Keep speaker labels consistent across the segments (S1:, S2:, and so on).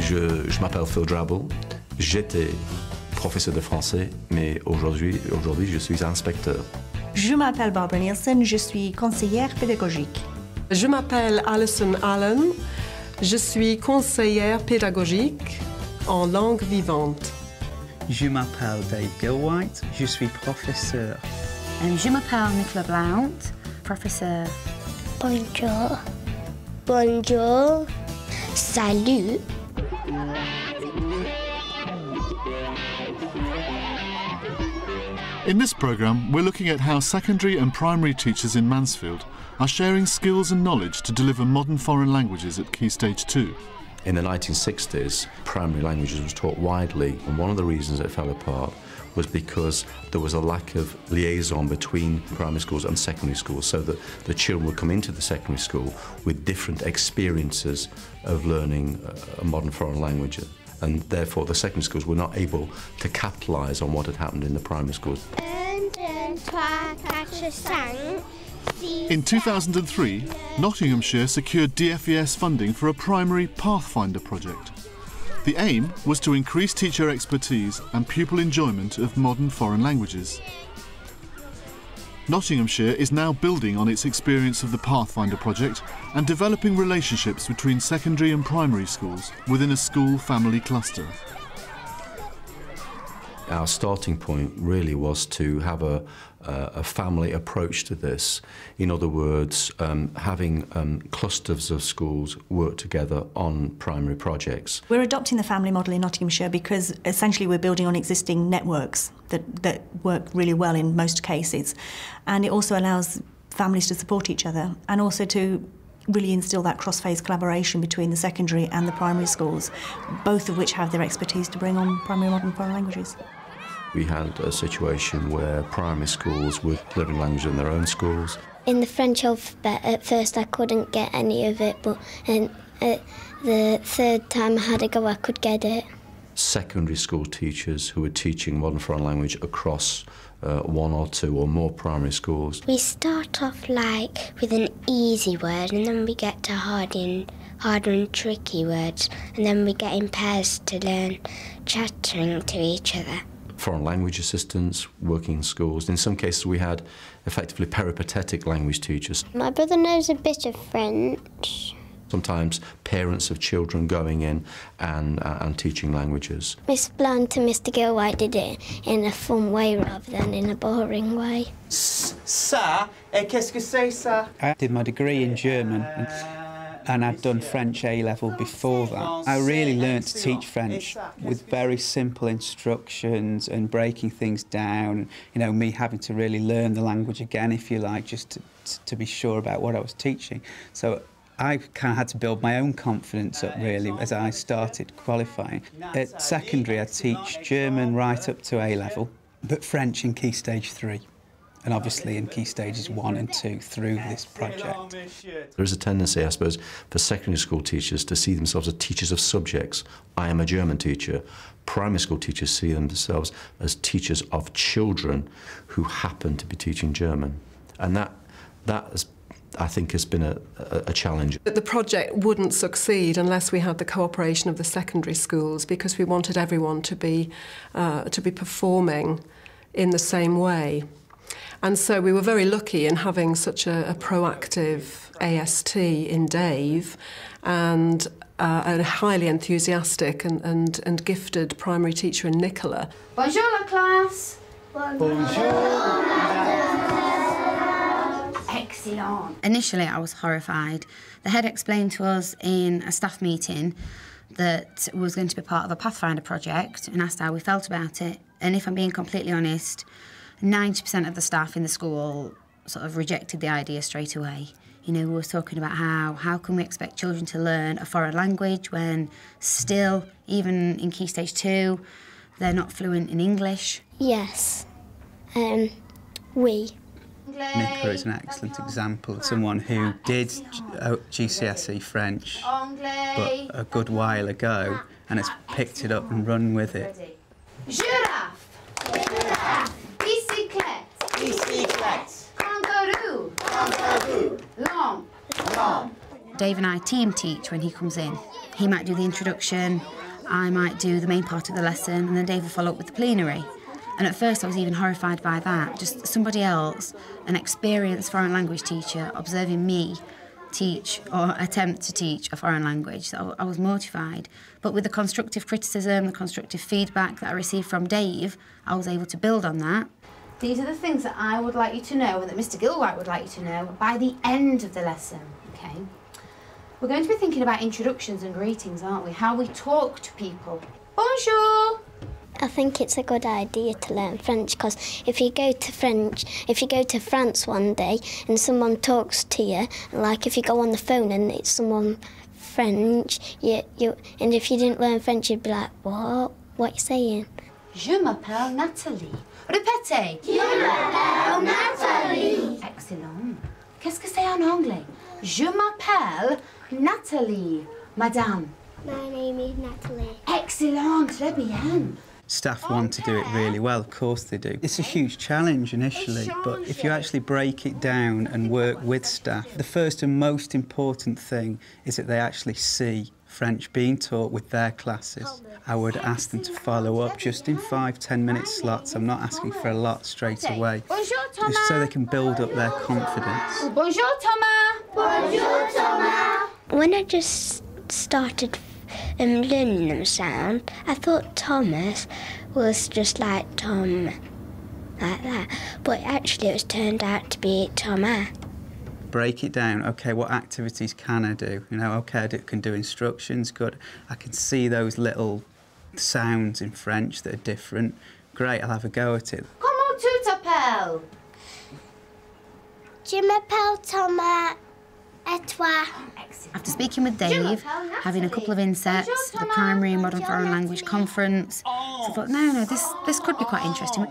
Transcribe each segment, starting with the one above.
S1: Je m'appelle Phil Drabble. J'étais professeur de français, mais aujourd'hui, je suis inspecteur.
S2: Je m'appelle Barbara Nielsen, je suis conseillère pédagogique.
S3: Je m'appelle Alison Allen, je suis conseillère pédagogique en langue vivante.
S4: Je m'appelle Dave Gilwhite, je suis professeur.
S5: Je m'appelle Nicola Blount, professeur.
S6: Bonjour. Bonjour. Salut.
S7: In this programme, we're looking at how secondary and primary teachers in Mansfield are sharing skills and knowledge to deliver modern foreign languages at Key Stage 2.
S1: In the 1960s, primary languages was taught widely, and one of the reasons it fell apart was because there was a lack of liaison between primary schools and secondary schools, so that the children would come into the secondary school with different experiences of learning a modern foreign language, and therefore the secondary schools were not able to capitalise on what had happened in the primary schools.
S7: In 2003, Nottinghamshire secured DFES funding for a primary Pathfinder project. The aim was to increase teacher expertise and pupil enjoyment of modern foreign languages. Nottinghamshire is now building on its experience of the Pathfinder project and developing relationships between secondary and primary schools within a school family cluster.
S1: Our starting point really was to have a family approach to this. In other words, having clusters of schools work together on primary projects.
S2: We're adopting the family model in Nottinghamshire because essentially we're building on existing networks that work really well in most cases, and it also allows families to support each other and also to really instil that cross-phase collaboration between the secondary and the primary schools, both of which have their expertise to bring on primary modern foreign languages.
S1: We had a situation where primary schools were delivering language in their own schools.
S6: In the French alphabet, at first I couldn't get any of it, but the third time I had a go, I could get it.
S1: Secondary school teachers who were teaching modern foreign language across one or two or more primary schools.
S6: We start off like with an easy word, and then we get to harder and tricky words, and then we get in pairs to learn chattering to each other.
S1: Foreign language assistants working in schools. In some cases we had effectively peripatetic language teachers.
S6: My brother knows a bit of French.
S1: Sometimes parents of children going in and teaching languages.
S6: Miss Blount and Mr Gilwhite did it in a fun way rather than in a boring way.
S8: Ça, qu'est-ce que c'est ça?
S4: I did my degree in German and I'd done French A-level before that. I really learned to teach French with very simple instructions and breaking things down, you know, me having to really learn the language again, if you like, just to be sure about what I was teaching. So I kind of had to build my own confidence up, really, as I started qualifying. At secondary, I teach German right up to A-level, but French in Key Stage 3. And obviously in Key Stages 1 and 2 through this project.
S1: There is a tendency, I suppose, for secondary school teachers to see themselves as teachers of subjects. I am a German teacher. Primary school teachers see themselves as teachers of children who happen to be teaching German. And that has, I think, has been a challenge.
S3: The project wouldn't succeed unless we had the cooperation of the secondary schools, because we wanted everyone to be performing in the same way. And so we were very lucky in having such a proactive AST in Dave and a highly enthusiastic and gifted primary teacher in Nicola.
S5: Bonjour la classe.
S8: Bonjour.
S5: Excellent. Initially I was horrified. The head explained to us in a staff meeting that was going to be part of a Pathfinder project and asked how we felt about it. And if I'm being completely honest, 90% of the staff in the school sort of rejected the idea straight away. You know, we were talking about how can we expect children to learn a foreign language when still, even in Key Stage 2, they're not fluent in English.
S6: Yes. We.
S4: Nicola is an excellent example of someone who did GCSE French, but a good while ago, and has picked it up and run with it.
S5: Giraffe. Bicyclette. Kangaroo. Lamp. Dave and I team teach when he comes in. He might do the introduction, I might do the main part of the lesson, and then Dave will follow up with the plenary. And at first I was even horrified by that, just somebody else, an experienced foreign language teacher, observing me teach or attempt to teach a foreign language. So I was mortified. But with the constructive criticism, the constructive feedback that I received from Dave, I was able to build on that. These are the things that I would like you to know and that Mr. Gilwhite would like you to know by the end of the lesson, okay? We're going to be thinking about introductions and greetings, aren't we? How we talk to people. Bonjour!
S6: I think it's a good idea to learn French because if you go to France one day and someone talks to you, like if you go on the phone and it's someone French, and if you didn't learn French, you'd be like, what? What are you saying?
S5: Je m'appelle Nathalie. Répétez.
S6: Je m'appelle Nathalie.
S5: Excellent. Qu'est-ce que c'est en anglais? Je m'appelle Nathalie, madame.
S6: My name is Natalie.
S5: Excellent, très bien.
S4: Staff want to do it really well, of course they do. It's a huge challenge initially, but if you actually break it down and work with staff, the first and most important thing is that they actually see French being taught with their classes. I would ask them to follow up just in 5-10 minute slots. I'm not asking for a lot straight away.
S5: Bonjour, Thomas.
S4: Just so they can build up their confidence.
S5: Bonjour, Thomas.
S6: Bonjour, Thomas. When I just started learning them sound, I thought Thomas was just like Tom, like that. But actually it was turned out to be Thomas.
S4: Break it down. OK, what activities can I do? You know, OK, I can do instructions, good. I can see those little sounds in French that are different. Great, I'll have a go at it.
S5: Comment tu t'appelles?
S6: Je m'appelle Thomas. Et toi?
S5: After speaking with Dave, having a couple of insets, the primary modern foreign language conference, so I thought, no, this could be quite interesting.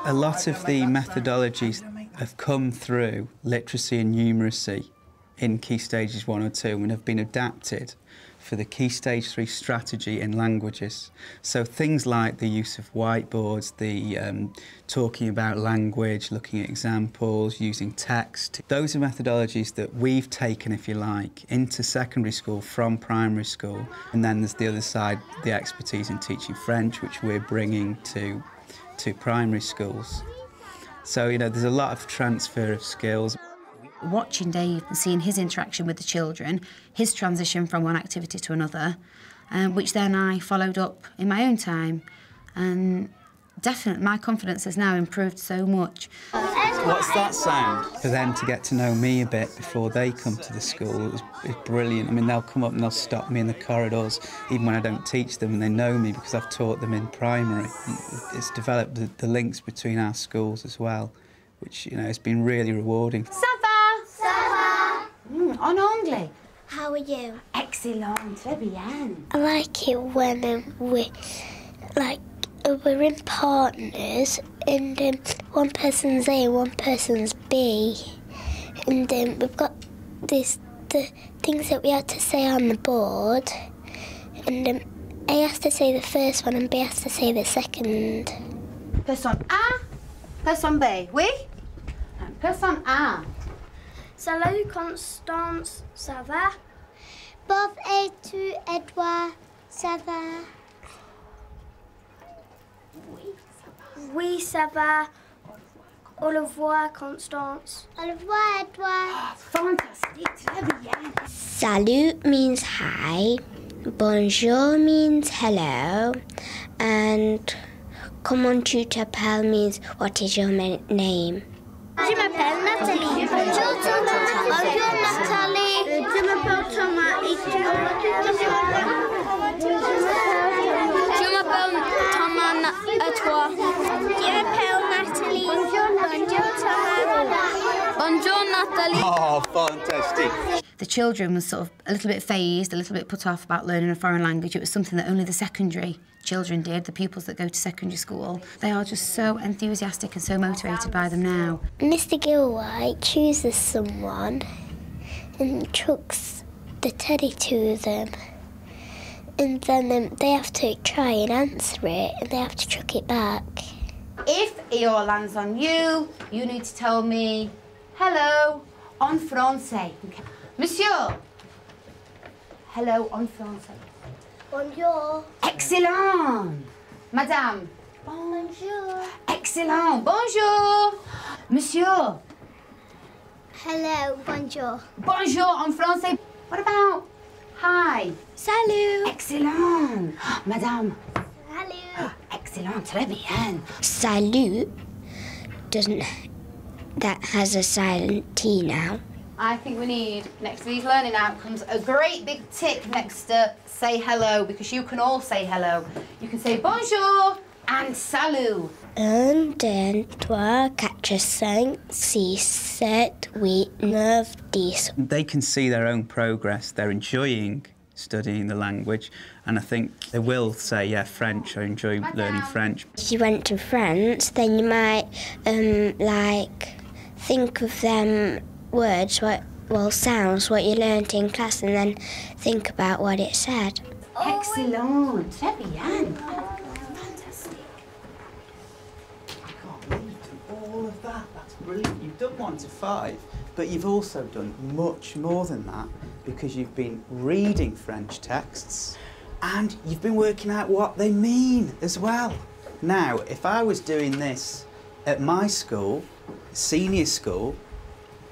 S4: A lot of the methodologies have come through literacy and numeracy in Key Stages 1 or 2 and have been adapted for the Key Stage 3 strategy in languages. So things like the use of whiteboards, the talking about language, looking at examples, using text. Those are methodologies that we've taken, if you like, into secondary school from primary school. And then there's the other side, the expertise in teaching French, which we're bringing to primary schools. So, you know, there's a lot of transfer of skills.
S5: Watching Dave and seeing his interaction with the children, his transition from one activity to another, which then I followed up in my own time. And definitely, my confidence has now improved so much.
S4: What's that sound? For them to get to know me a bit before they come to the school, it's brilliant. I mean, they'll come up and they'll stop me in the corridors, even when I don't teach them, and they know me because I've taught them in primary. It's developed the links between our schools as well, which, you know, has been really rewarding.
S5: Ça va? En anglais.
S6: How are you?
S5: Excellent, très bien.
S6: I like it when we're in partners and one person's A and one person's B, and we've got the things that we have to say on the board, and A has to say the first one and B has to say the second.
S5: Personne A, personne B, oui? Personne A.
S6: Salut Constance, ça va? Bob et tu, Edouard, ça va? Oui, ça va. Au revoir, Constance. Au revoir, Edouard.
S5: Fantastique, très bien.
S6: Salut means hi, bonjour means hello, and comment tu t'appelles means what is your name. Je m'appelle Nathalie. Bonjour Thomas. Bonjour Nathalie. Je m'appelle Thomas. Et tu Je m'appelle Thomas. Et toi? Je m'appelle Nathalie. Bonjour Thomas. Bonjour Nathalie.
S4: Oh, fantastic.
S5: The children were sort of a little bit phased, a little bit put off about learning a foreign language. It was something that only the secondary children did, the pupils that go to secondary school. They are just so enthusiastic and so motivated by them now.
S6: Mr. Gilwhite chooses someone and chucks the teddy to them. And then they have to try and answer it, and they have to chuck it back.
S5: If Eeyore lands on you, you need to tell me, hello, en français. Monsieur. Hello en français.
S6: Bonjour.
S5: Excellent. Madame.
S6: Bonjour.
S5: Excellent. Bonjour. Monsieur.
S6: Hello. Bonjour.
S5: Bonjour en français. What about hi?
S6: Salut.
S5: Excellent. Madame.
S6: Salut.
S5: Excellent. Très bien.
S6: Salut doesn't. That has a silent T now.
S5: I think we need, next to these learning outcomes, a great big tick next to say hello, because you can all say hello. You can say bonjour and salut.
S6: 1, 2, 3, 4, 5, 6, 7, 8, 9, 10.
S4: They can see their own progress. They're enjoying studying the language, and I think they will say, yeah, French, I enjoy learning French.
S6: If you went to France, then you might, think of them words, sounds, what you learnt in class, and then think about what it said.
S5: Excellent. Très bien. Fantastic.
S4: I can't believe you've done all of that. That's brilliant. You've done 1 to 5, but you've also done much more than that, because you've been reading French texts and you've been working out what they mean as well. Now, if I was doing this at my school, senior school,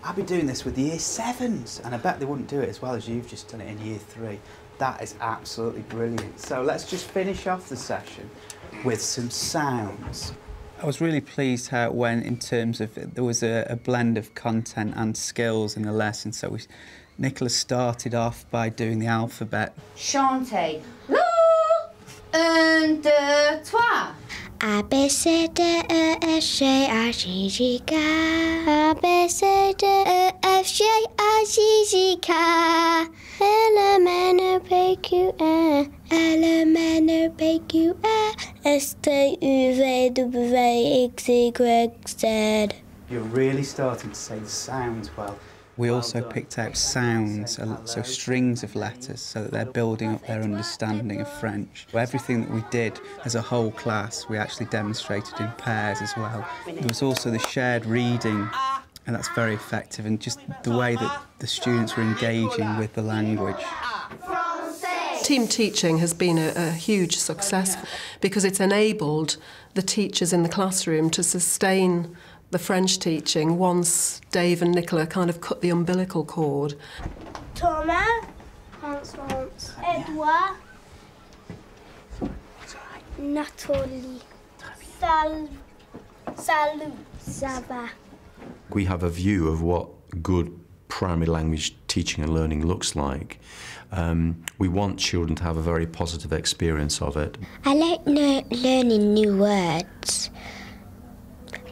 S4: I'd be doing this with the year 7s, and I bet they wouldn't do it as well as you've just done it in year 3. That is absolutely brilliant. So let's just finish off the session with some sounds. I was really pleased how it went in terms of there was a blend of content and skills in the lesson. So Nicola started off by doing the alphabet.
S5: Chantez. La, 1, 2, 3.
S6: A, B, C, D, E, F, G, H, I, J, K. A, B, C, D, E, F, G, H, I, J, K. L, M, N, O, P, Q, R. L, M, N, O, P, Q, R. S, T, U, V, W, X, Y, Z.
S4: You're really starting to say the sounds well. We also picked out sounds, so strings of letters, so that they're building up their understanding of French. Everything that we did as a whole class, we actually demonstrated in pairs as well. There was also the shared reading, and that's very effective, and just the way that the students were engaging with the language.
S3: Team teaching has been a huge success because it's enabled the teachers in the classroom to sustain the French teaching once Dave and Nicola kind of cut the umbilical cord.
S6: Thomas, Hans, Edouard, Nathalie, Salut, Zaba.
S1: We have a view of what good primary language teaching and learning looks like. We want children to have a very positive experience of it.
S6: I like learning new words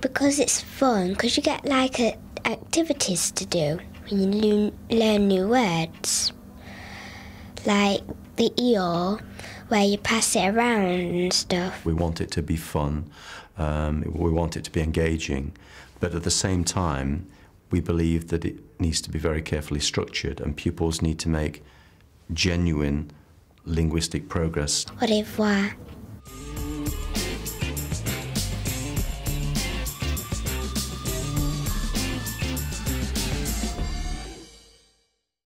S6: because it's fun, because you get like activities to do when you learn new words. Like the ER, where you pass it around and stuff.
S1: We want it to be fun, we want it to be engaging, but at the same time, we believe that it needs to be very carefully structured and pupils need to make genuine linguistic progress.
S6: Au revoir.